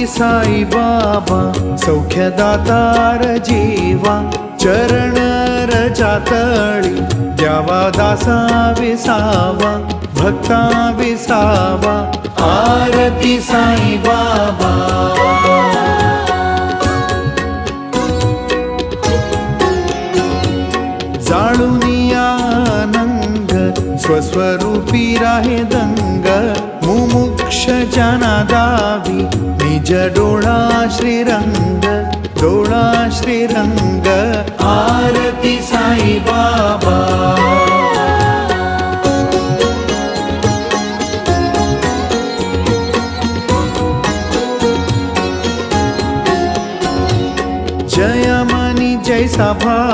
साई बाबा सौख्यदातार जीवा चरण रजातळी द्यावा दासा विसावा भक्ता विसावा आरती साई बाबा जाळूनी आनंद स्वस्वरूपी राहे दंग मुमुक्ष जना दावी निज डोळा श्रीरंग आरती साई बाबा जय मनी जैसा भाव